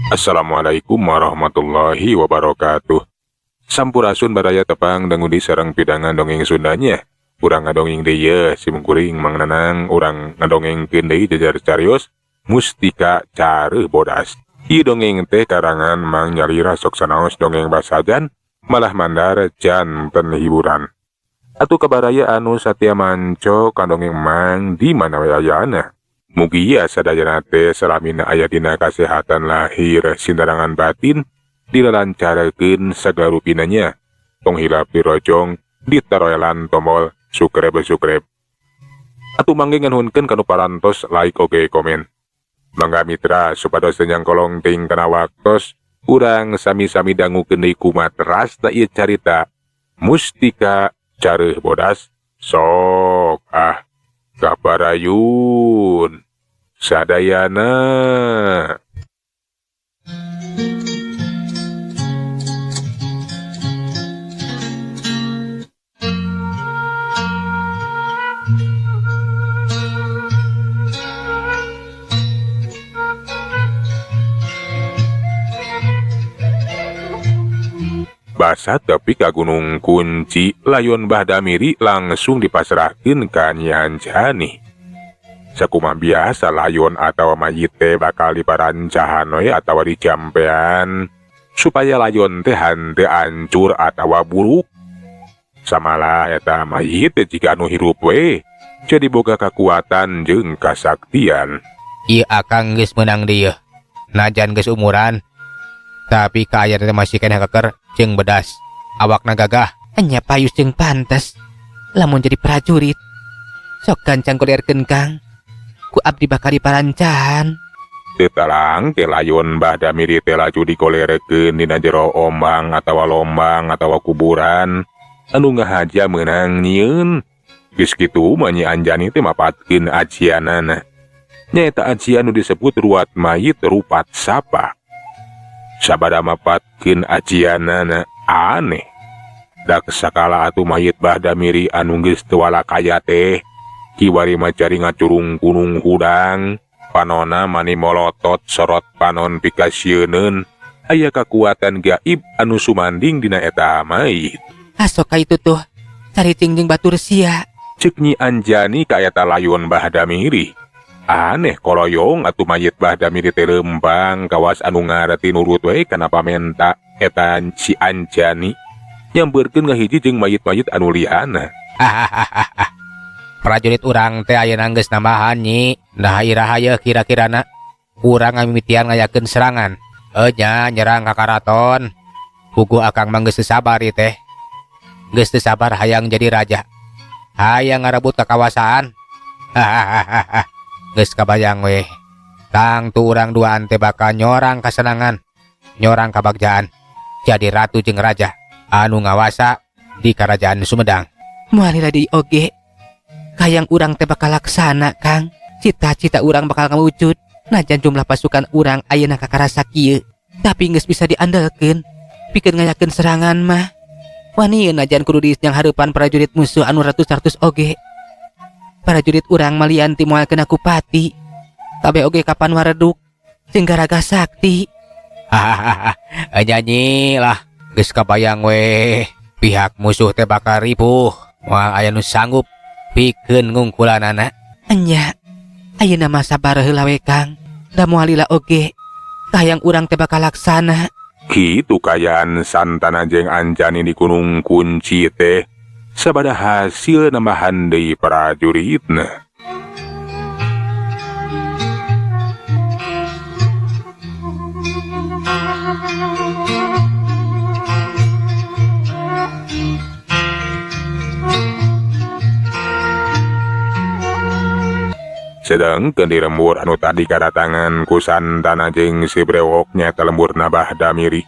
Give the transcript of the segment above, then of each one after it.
Assalamualaikum warahmatullahi wabarakatuh. Sampurasun badaya tepang dangudi sareng pidangan dongeng Sundanya. Urang ngadongeng deui simkuring mangnanang urang ngadongengkeun deui jajar carios Mustika Careuh Bodas. Ieu dongeng teh karangan Mang Nyalira sok sanaos dongeng basajan malah mandar janten hiburan. Atuh kabaraya anu satya manco kandongeng Mang di mana we ayana. Mugi sadayana teh salamina aya dina kasehatan lahir sindarangan batin dilancarkeun sagala rupinanya. Tong hilap dirojong ditaroelan tombol subscribe. Atuh mangge nganhunkeun kanu parantos like oge komen. Mangga mitra supados tenyang kolong ting kana waktos urang sami-sami dangukeun deui kumaha ieu carita Mustika Careuh Bodas. Sok kabarayun sadayana. Basa tepi ka Gunung Kunci, layon Bahdamiri langsung dipasrahkeun ka Nyi Anjani. Sakumaha biasa layon atawa mayit teh bakal diparancahan we atawa dicampean supaya layon teh henteu ancur atawa buruk. Samalah eta mayit jika anu hirup we jadi boga kakuatan jeung kasaktian. Ieu akang geus meunang dieu. Najan geus umuran, tapi kaaya teh masih keneh keker jeung bedas. Awakna gagah, anya payus jeung pantes. Lamun jadi prajurit, sok gancang kuliarkeun Kang. Ku abdi bakal diparancahan. Teu tarang teh layon Bahdamiri teh laju dikolerekeun dina jero ombang atawa lombang atawa kuburan anu ngahaja meunang nyieun. Geus kitu mah Nyi Anjani teh mapatkeun ajianana. Nyaeta ajian nu disebut ruat mayit rupat sapa. Sabada mapatkeun ajianana aneh. Dak sakala atuh mayit Bahdamiri anu geus teu walakaya teh kiwari macari ngacurung gunung hudang, panona mani molotot sorot panon pikasieun. Aya kakuatan gaib anu sumanding dina eta mayit. Asok ka itu tuh, cari jeung batur sia. Ceuk Nyi Anjani ka eta layon Bahdamiri. Aneh koloyong atuh mayit Bahdamiri teh lembang kawas anu ngareti nurut we kana pamenta eta si Anjani. Nyambeurkeun ngahiji jeung mayit-mayit anu liana. Prajurit urang teh ayeuna geus nambahan Nyi. Nah iraha kira-kirana urang ngamimitian ngayakeun serangan. Nya nyerang ka karaton. Puguh akang mah geus teu sabar ieu teh. Geus teu sabar hayang jadi raja. Hayang ngarebut kakawasaan. Geus kabayang we. Tang tu urang duaan teh bakal nyorang kasenangan, nyorang kabagjaan. Jadi ratu jeung raja anu ngawasa di Karajaan Sumedang. Moal di oge. Hayang urang teh bakal laksana Kang. Cita-cita urang bakal ngawujud. Najan jumlah pasukan urang ayeuna kakarasa kieu, tapi geus bisa diandelkeun pikeun ngayakeun serangan mah. Wani najan kudu diisnyang hareupan prajurit musuh anu ratus-ratus oge. Prajurit urang malian ti moal kena kupati. Kabeh oge kapan wareduk jeung garaga sakti. Nyanyi lah geus kabayang we. Pihak musuh teh bakal ripuh moal aya nu sanggup pikeun ngungkulanana. Enya, ayeuna mah sabar heula we Kang. Da moal lila oge. Hayang urang teh bakal laksana. Kitu kayaan Santana jeung Anjani di Gunung Kunci teh sabada hasil nambahan deui prajuritna. Sedengkeun di lembur anu tadi kadatangan ku Santana jeung si brewok nyaeta lemburna Bahdamiri.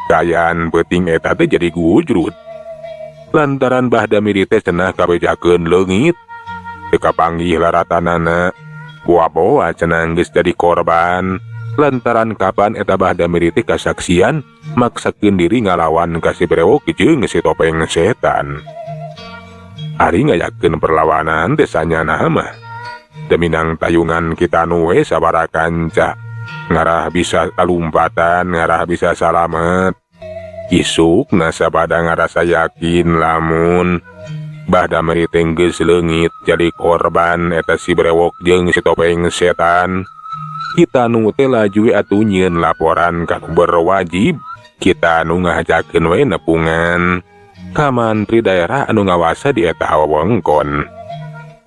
Kayaan peuting eta teh jadi gujrut. Lantaran Bahdamiri teh cenah kabejakeun leungit. Teu kapanggih laratanana. Boa-boa cenah geus jadi korban. Lantaran kapan eta Bahdamiri teh kasaksian maksakeun diri ngalawan ka si brewok jeung si topeng setan. Ari ngayakeun perlawanan teh sanyana mah. Deminang tayungan kita nuwe sabarakanca. ngarah bisa kalumpatan, ngarah bisa salamet. Isuk nasabada ngarasa yakin lamun bahda meri tenggeus leungit jadi korban eta si brewok jeung si topeng setan. Kita nu teh laju atuh nyieun laporan ka nu berwajib. Kita nu ngajakeun we nepungan ka mantri daerah anu ngawasa di eta wewengkon.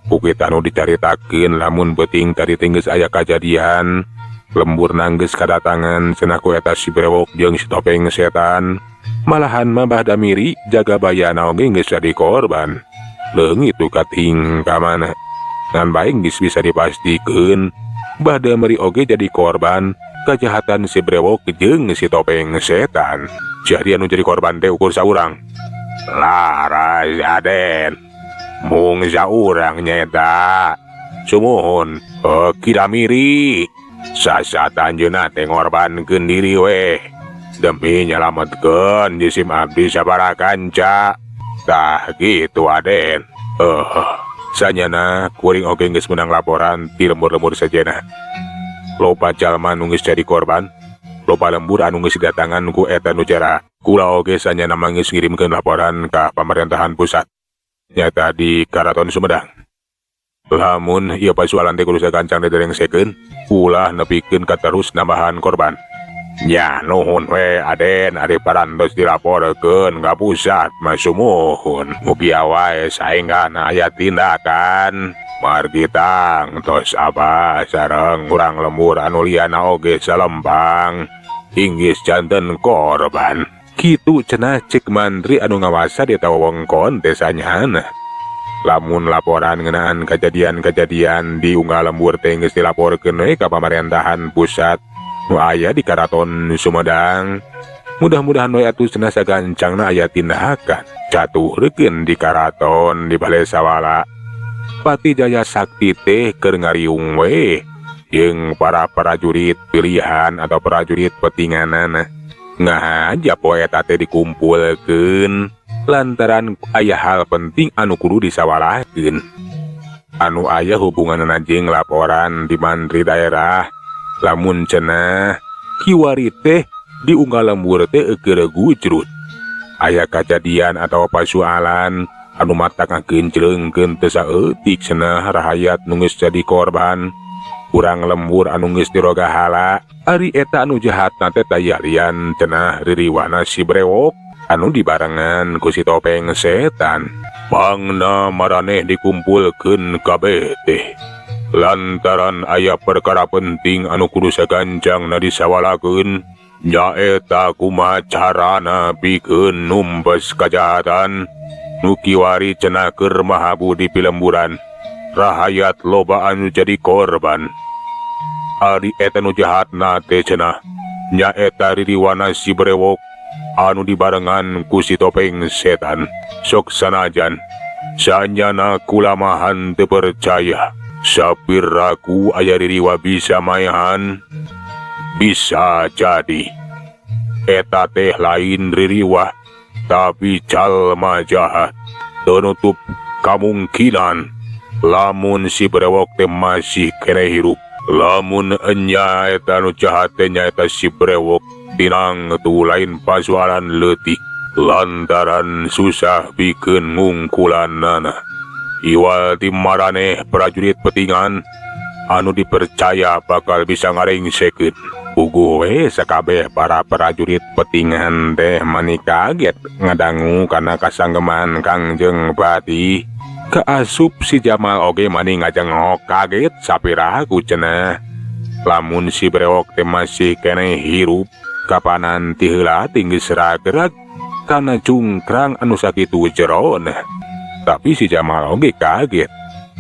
Ku kita nu dicaritakeun lamun beuting tadi tenggeus aya kajadian lembur nanggeus kadatangan cenah ku eta si brewok jeung si topeng setan. Malahan mah bahda miri jaga bayana oge geus jadi korban. Leungit tu kating ka mana. Ngan baik geus bisa dipastikeun bahda meri oge jadi korban kejahatan si brewok jeung si topeng setan. Jadi anu jadi korban teh ukur saurang. Laras Aden. Mung saurang nyeta. Sumuhun, kira miri. Sasatan jeuna teh ngorbankeun diri we. Demi nyelametkeun jisim abdi sabarakanca. Tah gitu Aden. Sanyana kuring oge geus menang laporan ti lembur-lembur sajana. Loba jalma nu geus jadi korban, loba lembur anu geus datangan ku eta nu jara. Kula oge sanyana geus ngirimkeun laporan ka pamerintahan pusat. Nyata di Karaton Sumedang. Lamun ieu pasualan teh kudu sagancang diderengsekeun, ulah nepikeun ka terus nambahan korban. Ya nuhun we Aden ari parantos dilaporkeun ka pusat mah sumuhun. Mugi wae saenggan aya tindakan. Margi tang tos apa sareng urang lembur anu liana oge salempang. Inggis janten korban. Kitu cenah cek mantri anu ngawasa di eta wewengkon teh sanyana. Lamun laporan ngeunaan kejadian-kejadian di unggal lembur teh geus dilaporkeun we ka pamerintahan pusat nu aya di Karaton Sumedang. Mudah-mudahan we atuh cenah sagancangna aya tindakan caturkeun di karaton di Balai Sawala. Pati Jaya Sakti teh keur ngariung we jeung para prajurit pilihan atau prajurit petinganan. Ngajak we eta teh dikumpulkeun lantaran aya hal penting anu kudu disawalakeun. Anu aya hubunganna jeung laporan di mantri daerah. Lamun cenah kiwari teh di unggal lembur teh keur gujrut. Aya kajadian atau pasualan anu matangakeun jleungkeun teu saeutik cenah rahayat nu geus jadi korban. Urang lembur anu geus diroga hala ari eta anu jahatna teh taya lian cenah ririwana si brewok anu dibarengan ku si topeng setan. Pangna maraneh dikumpulkeun kabeh teh lantaran aya perkara penting anu kudu sagancangna disawalakeun, nyaeta kumaha carana pikeun numpes kajahatan nu kiwari cenah keur mahabu di pilemburan. Rahayat loba anu jadi korban. Ari eta nu jahatna teh cenah nyaeta ririwana si brewok anu dibarengan ku si topeng setan. Sok sanajan sanyana kulamahan teu percaya sapiraku aya ririwa bisa maehan. Bisa jadi eta teh lain ririwa tapi calma jahat. Teu nutup kamungkinan lamun si brewok teh masih kene hirup. Lamun enya eta nu jahat teh nyaeta si brewok tinang tu lain pasualan leutik lantaran susah pikeun ngungkulanana. Iwal ti maraneh prajurit petingan anu dipercaya bakal bisa ngaringsekeun. Puguh we sakabeh para prajurit petingan teh mani kaget ngadangu kana kasanggeman Kangjeng Pati. Kaasup si Jamal oge mani ngajengok kaget sapiraha ku cenah. Lamun si brewok teh masih keneh hirup kapanan ti heula tinggi gerak kana cungkrang anu sakitu jerona. Tapi si Jamal oge kaget.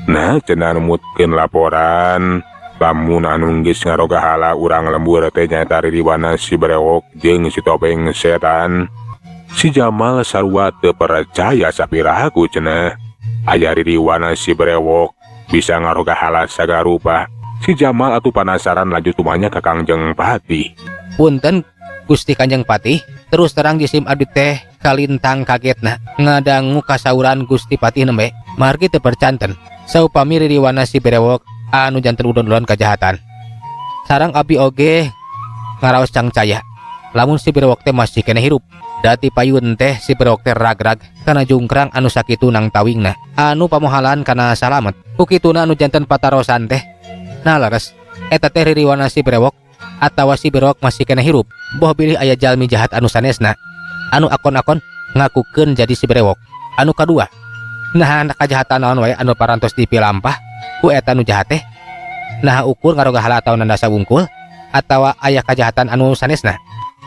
Nah cenah numutkeun laporan lamun anu geus ngaroga hala urang lembur teh nyaeta ririwana si brewok jeung si topeng setan. Si Jamal sarua teu percaya sapiraha ku cenah aya ririwana si brewok bisa ngaroga hala sagarupa. Si Jamal atuh panasaran lanjut tumanya ka Kangjeng Pati. Punten Gusti Kanjeng Pati, terus terang jisim abdi teh kalintang kagetna ngadangu kasauran Gusti Pati nembe margi teu percanten saupami ririwana si brewok anu janten udon-udon kajahatan. Sarang abi oge ngaraos cangcaya. Lamun si Brewok teh masih kena hirup. Dati payun teh si Brewok teh ragrag kana jungkrang anu sakitu nang tawingna. Anu pamohalan kana salamet. Ukituna anu janten patarosan teh. Nah leres, eta teh ririwana si Brewok atawa si Brewok masih kena hirup. Boh bilih aya jalmi jahat anu sanesna. Anu akon-akon ngakukeun jadi si Brewok. Anu kadua, nah anak kajahatan naon wae anu parantos dipilampah ku eta nu jahat teh. Nah ukur ngaroga halataun nanda sabungkul atawa aya kajahatan anu sanesna.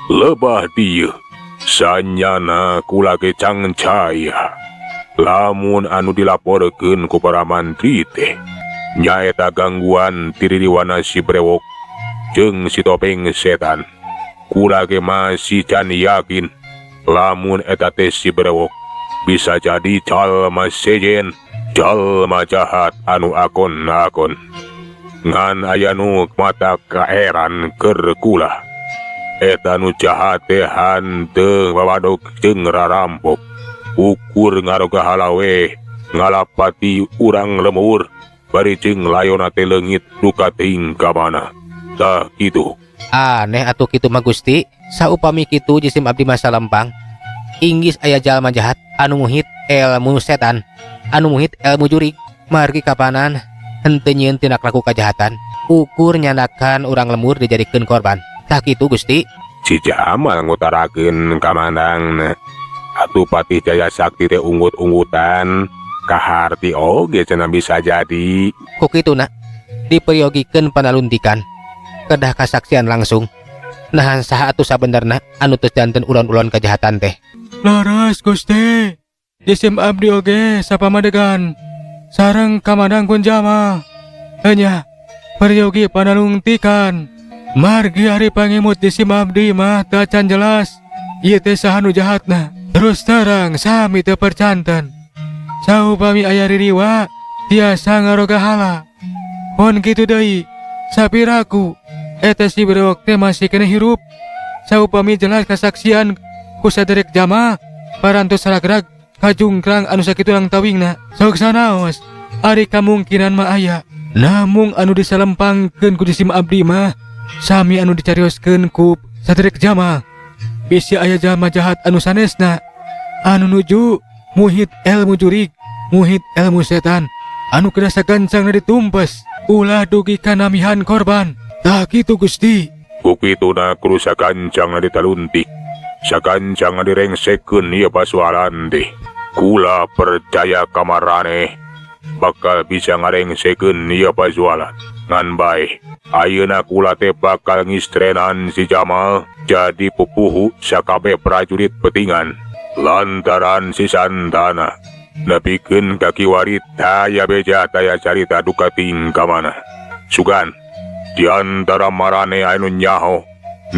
Lebah dieu sanyana kula ge cangcaya. Lamun anu dilaporkeun ku para mantri teh nyaeta gangguan tiririwana si Brewok jeung si topeng setan. Kula ge masih can yakin lamun eta teh si Brewok bisa jadi jalma sejen, jalma jahat anu akon-akon. Ngan aya nu mata kaeran keur kula. Eta nu jahat teh hanteu bawadog jeung rarampok. Ukur ngaroga halawe ngalapati urang lemur bari jeung layona teh leungit duka teuing ka mana. Tah kitu. Aneh atuh kitu mah Gusti. Saupami kitu jisim abdi masa lempang. Inggis aya jalma jahat anu muhit ilmu setan, anu muhit ilmu jurig, margi kapanan henteu nyieun tindak laku kajahatan. Ukur nyanakan urang lemur dijadikeun korban. Tah kitu Gusti. Si Jamal ngutarakeun ka mandangna. Atuh Patih Jaya Sakti teh unggut-unggutan kaharti oge cenah bisa jadi. Ku kituna diperiyogikeun panaluntikan kedah kasaksian langsung. Nahan saha atuh sabenerna anu teu janten ulon-ulon kajahatan teh. Laras Gusti, jisim abdi oge sapamadegan sareng kamandang kunjama. Hanya peryogi panalungtikan margi ari pangimut jisim abdi mah teu can jelas. Ieu teh saha nu jahatna. Terus terang sami teu percanten. Saupami aya ririwa tiasa ngaroga hala. Pon kitu deui, sapiraku eta si Brewok teh masih kena hirup. Saupami jelas kasaksian ku saderek jama parantos ragrag kajungkrang anu sakitu nang tawingna. Sok sanaos ari kamungkinan mah aya. Namung anu disalempangkeun ku jisim abdi mah sami anu dicarioskeun ku saderek jama. Bisi aya jalma jahat anu sanesna anu nuju muhit ilmu jurig, muhit ilmu setan anu kena sagancangna ditumpes ulah dugi kanamihan korban. Tah kitu Gusti. Kukituna kudu sagancangna ditaluntik, sagancangna direngsekeun ieu pasualan teh. Kula percaya ka maraneh bakal bisa ngarengsekeun ieu pasualan. Ngan bae, ayeuna kula teh bakal ngistrenan si Jamal jadi pupuhu sakabeh prajurit petingan. Lantaran si Santana nepikeun ka kiwarit daya beja daya carita duka ting ka mana. Sugan, di antara marane anu nyaho,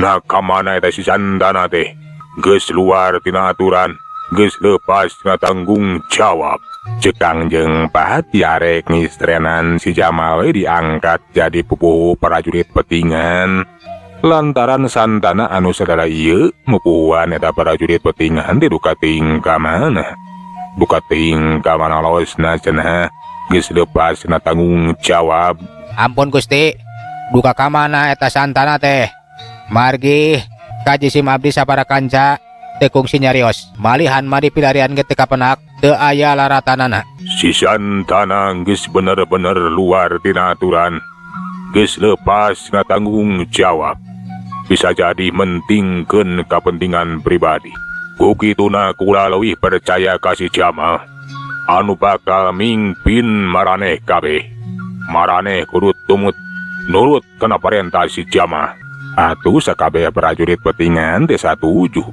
nah kamana eta si Santana teh geus luar tina aturan, geus leupas tina tanggung jawab. Cekang jeung Pati arek ngistrenan si Jamal we diangkat jadi pupuhu prajurit petingan. Lantaran Santana anu sadara ieu mupuhuan eta prajurit petingan teh duka ting ka mana. Duka ting ka mana losna cenah geus leupas tina tanggung jawab. Ampun Gusti, duka ka mana eta Santana teh? Margi ka jisim abdi sabaraha kanca teu kungsi nyarios. Malihan mah dipilarian ge teu kapenak, teu aya laratanana. Si Santana geus bener-bener luar tina aturan, geus leupas tina tanggung jawab. Bisa jadi mentingkeun kapentingan pribadi. Kukituna kula leuwih percaya ka si Jamal anu bakal mimpin maraneh kabeh. Maraneh kudu tumut nurut kana parentah si Jamal. Atuh sakabeh prajurit petingan teh satuju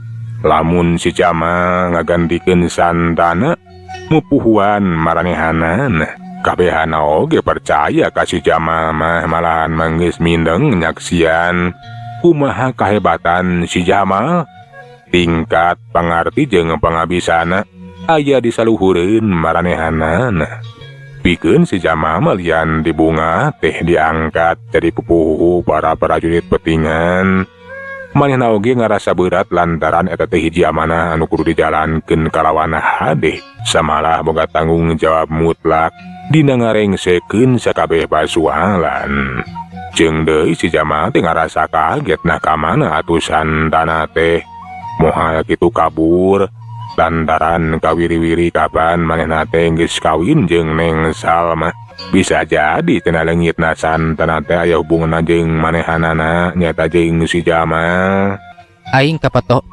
lamun si Jamal ngagantikeun Santana mupuhuan maranehanana. Kabehana oge percaya ka si Jamal mah malahan manggeus mindeng nyaksian kumaha kahebatan si Jamal. Tingkat pangarti jeung pangabisana aya di saluhureun maranehanana. Pikeun si Jamal malian di bunga teh diangkat jadi pupuhu para prajurit petingan. Manehna oge ngarasa berat lantaran eta teh hiji amanah anu kudu dijalankeun kalawan hade. Samalah boga tanggung jawab mutlak dina ngarengsekeun sakabeh pasualan. Jeung deui si Jamal teh ngarasa kaget nah ka mana atuh Santana teh. Moal kitu kabur lantaran kawiri-wiri kapan manehna teh geus kawin jeung Neng Salma. Bisa jadi cenah leungitna Santana teh aya hubunganna jeung manehanana nyata jeung si Jamal. Aing kapatok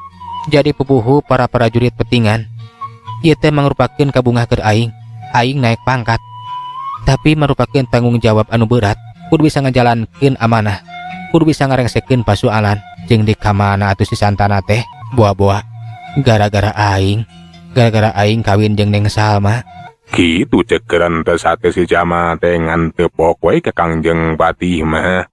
jadi pupuhu para prajurit petingan. Ieu teh mangrupakeun kabungah keur aing. Aing naik pangkat. Tapi merupakeun tanggung jawab anu berat. Kudu bisa ngajalankeun amanah. Kudu bisa ngarengsekeun pasualan. Jeung di kamana atuh si Santana teh boa-boa. Gara-gara aing kawin jeung Neng Salma. Kitu cekeran teh sate si Jamal teh ngan teu pok we ka Kangjeng Patih mah.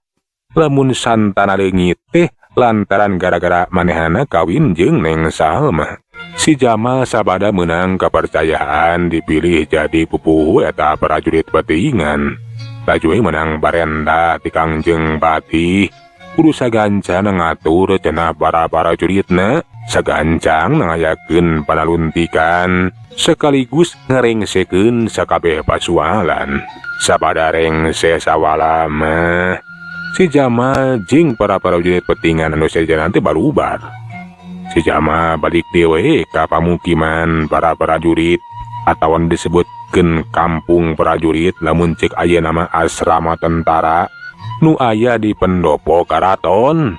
Lamun Santana leungit teh lantaran gara-gara manehana kawin jeung Neng Salma. Si Jamal sabada menang kepercayaan dipilih jadi pupuhu eta prajurit petingan. Lajui menang barenda ti Kangjeng Patih. Kudu sagancang ngatur cenah para prajuritna, sagancang ngayakeun panaluntikan, sekaligus ngarengsekeun sakabeh pasualan. Sabada rengse sawala mah, si Jamal jeung para prajurit petingan anu sejenna teh barubar. Si Jamal balik dewe ka pamukiman para prajurit atawa disebutkeun kampung prajurit lamun cek aya nama asrama tentara nu aya di pendopo karaton.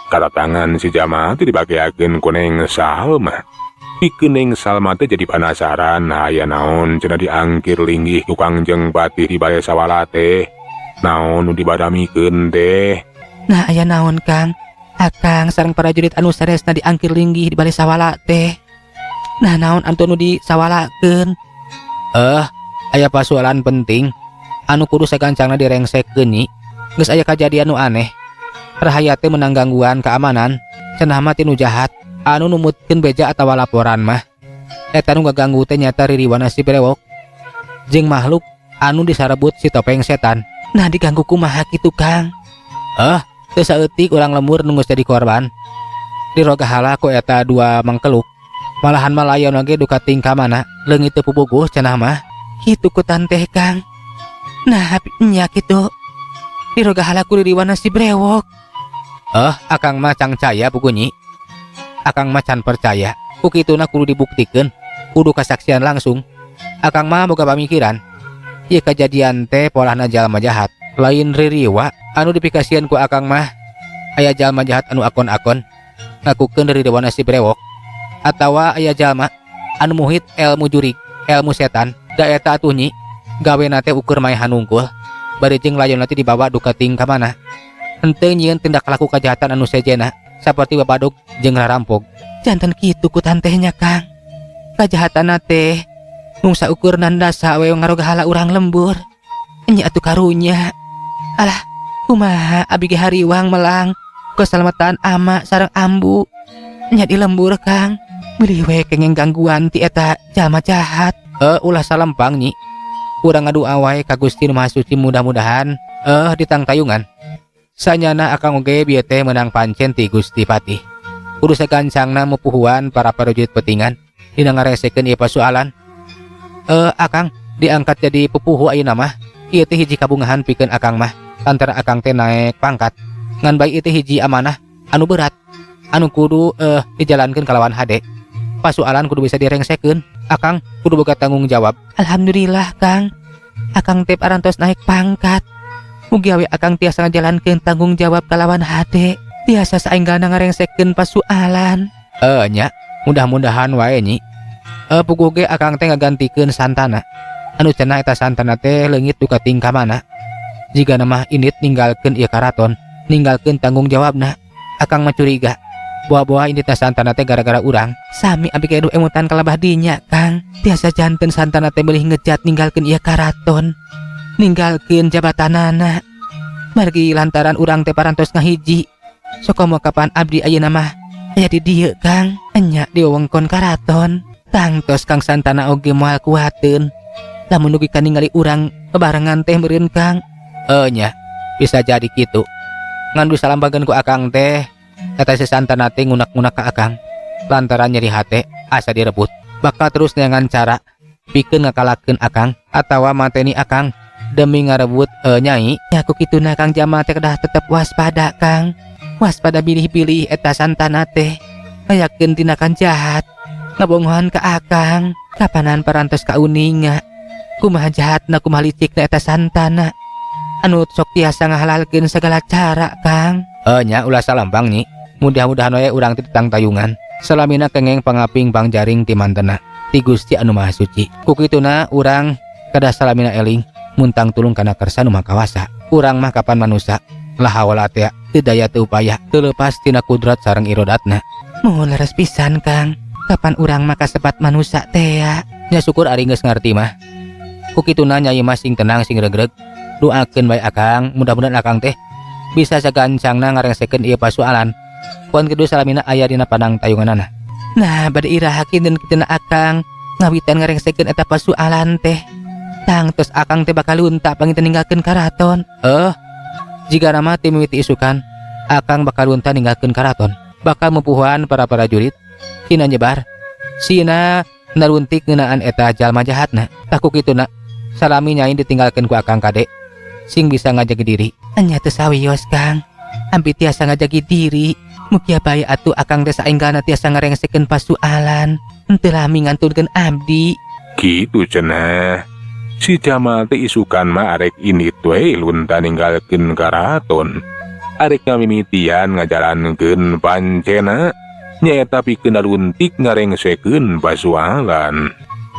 Kadatangan si Jamal teh dibageakeun ku Neng Salma. Pikeun Neng Salma teh jadi penasaran aya naon cenah diangkir linggih ku Kangjeng Patih di bale sawala teh. Naon nu dibadamikeun teh? Nah aya naon Kang? Akang sareng prajurit anu saresna diangkir linggih di bale sawala teh. Nah naon anu disawalakeun? Aya pasualan penting anu kudu sagancangna direngsekeun nyi. Geus aya kajadian nu aneh. Rahaya teh menang gangguan keamanan. Cenah mah tinu jahat anu numutkeun beja atawa laporan mah. Eta nu gaganggu teh nyata ririwana si brewok jeung makhluk anu disarebut si topeng setan. Nah diganggu kumaha kitu Kang? Teu saeutik urang lemur nu geus jadi korban. Dirogahala ku eta dua mangkeluk. Malahan malayan oge duka tingkah mana leungit teu pupuguh cenah mah. Kitu ku tanteh Kang. Nah nya kitu. Dirogahala ku ririwana si brewok. Akang mah can caya pugunyi. Akang mah can percaya. Ku kituna kudu dibuktikeun, kudu kasaksian langsung. Akang mah boga pamikiran. Ieu kajadian teh polahna jalma jahat, lain ririwa anu dipikasieun ku akang mah. Aya jalma jahat anu akon-akon ngakukeun ririwana si brewok. Atawa aya jalma anu muhit ilmu jurig, ilmu setan. Da eta atuh nyi, gawena teh ukur maehan unggul. Bari jeung layon nanti dibawa duka ting ka mana. Henteu nyieun tindak laku kejahatan anu sejenna saperti babadug jeung rarampok. Janten kitu ku tantehnya Kang. Kajahatan teh mung saukur nandasa we ngarogahala urang lembur. Nya atuh karunya. Alah, kumaha abi ge hariwang melang keselamatan ama sareng ambu. Nya di lembur Kang. Meuli we kenging gangguan ti eta jalma jahat. Ulah salempang nyi. Urang ngadua wae ka Gusti Nu Maha Suci mudah-mudahan ditangtayungan. Sanyana akang oge bieu teh menang pancen ti Gusti Patih. Kudu sagancangna mupuhuan para prajurit petingan dina ngaresekeun ieu pasualan. Akang diangkat jadi pupuhu ayeuna mah. Ieu teh hiji kabungahan pikeun akang mah. Lantaran akang teh naek pangkat. Ngan bae ieu teh hiji amanah anu berat anu kudu dijalankeun kalawan hade. Pasualan kudu bisa direngsekeun. Akang kudu boga tanggung jawab. Alhamdulillah Kang. Akang teh parantos naik pangkat. Mugi awe akang tiasa ngajalankeun tanggung jawab kalawan hade. Tiasa saenggana ngarengsekeun pasualan. Nya, mudah-mudahan wae nyi. Puguh ge akang teh ngagantikeun Santana. Anu cenah eta Santana teh leungit duka tingkah mana. Jika nama indit ninggalkeun ieu karaton, ninggalkeun tanggung jawabna, akang mah curiga. Buah-buah inditna Santana teh gara-gara urang. Sami abi ge emutan kalabah dinya Kang. Tiasa janten Santana teh meulih ngejat ninggalkeun ieu karaton. Ninggalkeun jabatanana. Margi lantaran urang teh parantos ngahiji. Sakomo kapan abdi ayeuna mah aya di dieu Kang. Enya di wewengkon karaton. Tangtos Kang Santana oge moal kuateun. Lamun ugi ka ningali urang bebarengan teh meureun Kang. Nya, bisa jadi kitu. Ngan salambageun ku akang teh eta si Santana teh ngunak-ngunak ka akang. Lantaran nyeri hate asa direbut. Bakal terus dengan cara pikeun ngakalakeun akang atawa mateni akang. demi ngarebut nyai. Nyaku kituna Kang Jamal teh kedah tetep waspada Kang. Waspada bilih-bilih eta santana teh. Yakin tindakan jahat. Ngabongohan ka Akang. Kapanan parantos ka uninga. Kumaha jahatna kumaha licikna eta santana. Anu sok tiasa ngahalalkeun segala cara Kang. Nya ulah salambang nyi. Mudah-mudahan wae urang ti tetang tayungan. Salamina kengeng pangaping bang jaring ti mantena. Ti Gusti anu Maha Suci. Kukituna urang kada salamina eling muntang tulung kana kersa nu makawasa. Urang mah kapan manusa lah hawala teh teu daya teu upaya teu leupas tina kudrat sareng irodatna. Mohon leres pisan Kang. Kapan urang mah kasebat manusa teh ya. Nya syukur ari geus ngarti mah. Kukituna Nyai mah sing tenang sing regreg. Doakeun bae Akang, mudah-mudahan Akang teh bisa sagancangna ngarengsekeun ieu pasualan. Puan kedua salamina aya dina panang tayunganana. Nah, bade irahakeun dan kituna Akang ngawitan ngarengsekeun eta pasualan teh. Tang tos Akang teh bakal lunta pangita ninggalkeun karaton. Jika nama tim mimiti isukan, Akang bakal lunta ninggalkeun karaton. Bakal mempuhuan para prajurit kina nyebar. Sina naruntik ngeunaan eta jalma jahatna. Taku kituna salami Nyai ditinggalkeun ku Akang kade sing bisa ngajagi diri. Anya teu sawios Kang. Ampi tiasa ngajagi diri. Mugia bae atuh Akang teh saenggana tiasa ngarengsekeun pasualan. Henteu lami ngantunkeun abdi. Kitu cenah. Si Jamal teh isukan mah arek ini we lunta ninggalkeun karaton. Arek mamimitian ngajalankeun pancena nyaeta pikeun naruntik ngarengsekeun pasualan.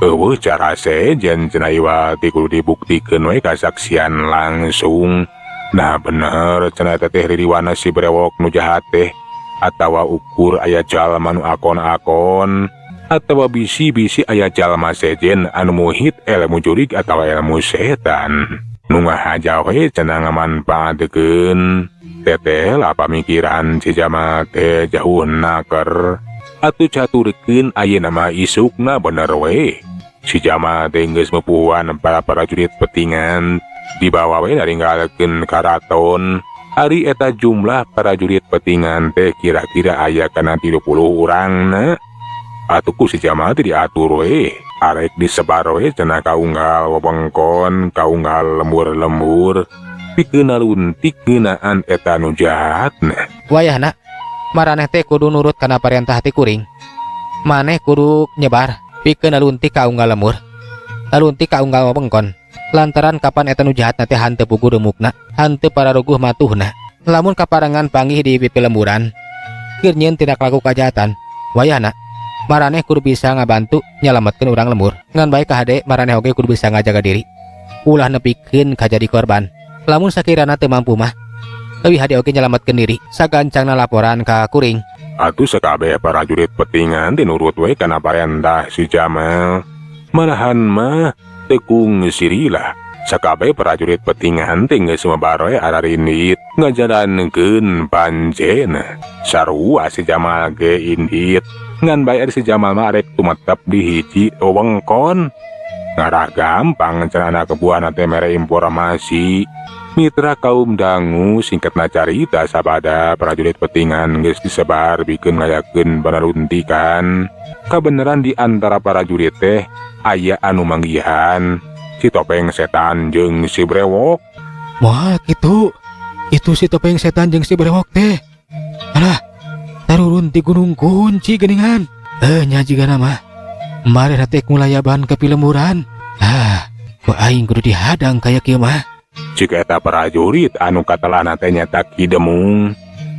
Eueuh cara sejen cenah ieu teh kudu dibuktikeun we kasaksian langsung. Nah bener cenah eta teh ririwana si brewok nu jahat teh atawa ukur aya jalma nu akon-akon atawa bisi-bisi aya jalma sejen anu muhit ilmu jurig atawa ilmu setan. Nu ngahaja we cenah ngamanfaatkeun teteh lah pamikiran si Jamal teh jauh naker atuh caturkeun ayeuna mah isukna bener we. Si Jamal teh geus mepuhuan para prajurit petingan dibawa we naringgalkeun karaton. Ari eta jumlah prajurit petingan teh kira-kira aya kana 30 urangna. Atuh ku si Jamal teh diatur we arek disebar we cenah kaunggal wewengkon, kaunggal lembur-lembur pikeun naluntik ngeunaan eta nu jahatna. Wayahna maraneh teh kudu nurut kana parentah ti kuring. Maneh kudu nyebar pikeun naluntik kaunggal lembur, naluntik kaunggal wewengkon. Lantaran kapan eta nu jahatna teh hanteu puguh remukna, hanteu pararuguh matuhna. Lamun kaparangan panggih di pipi lemburan, keur nyieun tindak laku kajahatan, wayahna maraneh kudu bisa ngabantu nyalametkeun urang lembur. Ngan bae ka hade maraneh oge kudu bisa ngajaga diri. Ulah nepikeun ka jadi korban. Lamun sakirana teu mampu mah, leuwih hade oge nyalametkeun diri. Sagancangna laporan ka kuring. Atuh sakabeh prajurit petingan tinurut we kana parentah si Jamal. Malahan mah tekung sirilah. Sakabeh prajurit petingan teh geus mebar we ararinit ngajalankeun pancena. Sarua si Jamal ge indit. Ngan bae si Jamal mah arek tumetep di hiji wewengkon. Ngarah gampang cenah kebuana teh mere informasi. Mitra kaum dangu singkatna carita sabada prajurit petingan geus disebar bikeun ngayakeun panaruntikan. Kabeneran di antara prajurit teh aya anu manggihan si topeng setan jeung si brewok. Wah gitu, itu si topeng setan jeung si brewok teh. Alah, tarurun ti gunung kunci geuningan. Nya jigana mah mareh teh ngulayaban ke pilemburan. Ku aing kudu dihadang kaya kieu mah. Jika eta prajurit anu katelana teh nyata Ki Demung.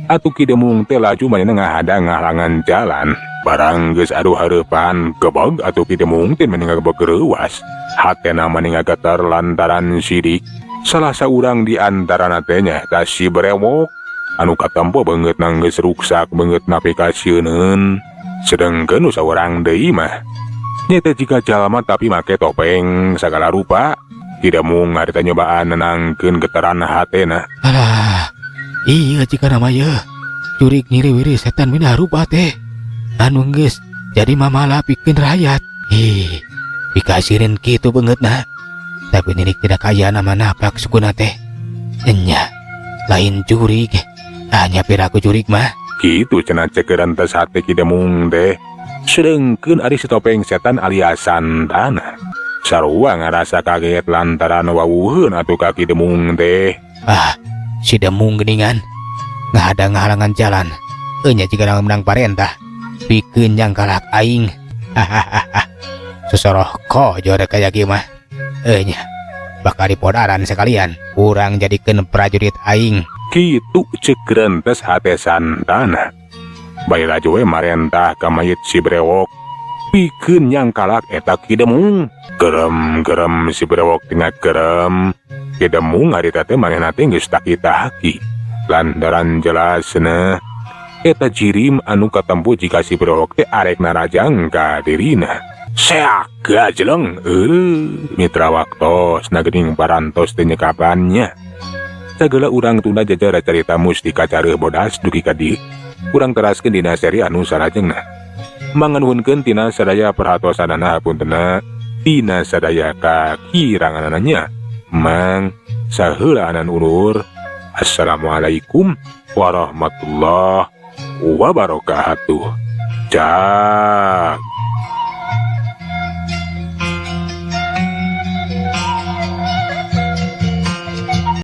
Atuh Ki Demung teh laju manehna ngahadang ngahalangan jalan. Barang geus aduh hareupan gebeg atuh Ki Demung teh manehna gebeg reuwas. Hatena manehna geter lantaran sidik salah saurang di antarana teh nyata si brewok anu katempo beungeutna geus ruksak beungeutna pikasieun. Sedengkeun nu saurang deui mah nyata jika jalma tapi make topeng sagala rupa. Tidak mung harita nyobaan nenangkeun getaran hatena. Alah, iya jika nama ye curik nyiri-wiri setan mina rupa teh anu geus jadi mamala pikeun rakyat. Pikasireun kitu beungeutna. Tapi ninik tidak kaya nama napak sukuna teh. Enya lain curig, hanya piraku curig mah. Kitu cenah cekeran tes hate Ki Demung teh. Sedengkeun ari si topeng setan alias Santana. Sarua ngarasa kaget lantaran wawuheun atuh kaki demung teh. Ah, si demung geningan. Nggak ada ngahalangan jalan. Enya jika menang parentah. Pikeun nyangkalak aing. Hahaha. Sesoroh ko jore kayak gimana? Enya bakal dipodaran sekalian. Urang jadikeun prajurit aing. Kitu ceuk rentes hate santana. Bae raju we marentah ka mayit si brewok. Pikeun nyangkalak eta Ki Demung. Gerem si brewok tinggal gerem. Ki Demung harita teh manehna teh geus taki-taki. Lantaran jelasna eta jirim anu katempu jika si brewok teh arek narajang ka dirina. Seak gajeleng, mitra waktos nagening parantos teh nyekapannya. Sagala urang tunda jajara carita mustika careuh bodas dugi ka dieu. Urang teraskeun dina seri anu sarajengna. Manganuhunkeun tina sadaya perhatosanana puntenna tina sadaya kakiranganannya. Mang saheula anan ulur. Assalamualaikum warahmatullahi wabarakatuh. Jak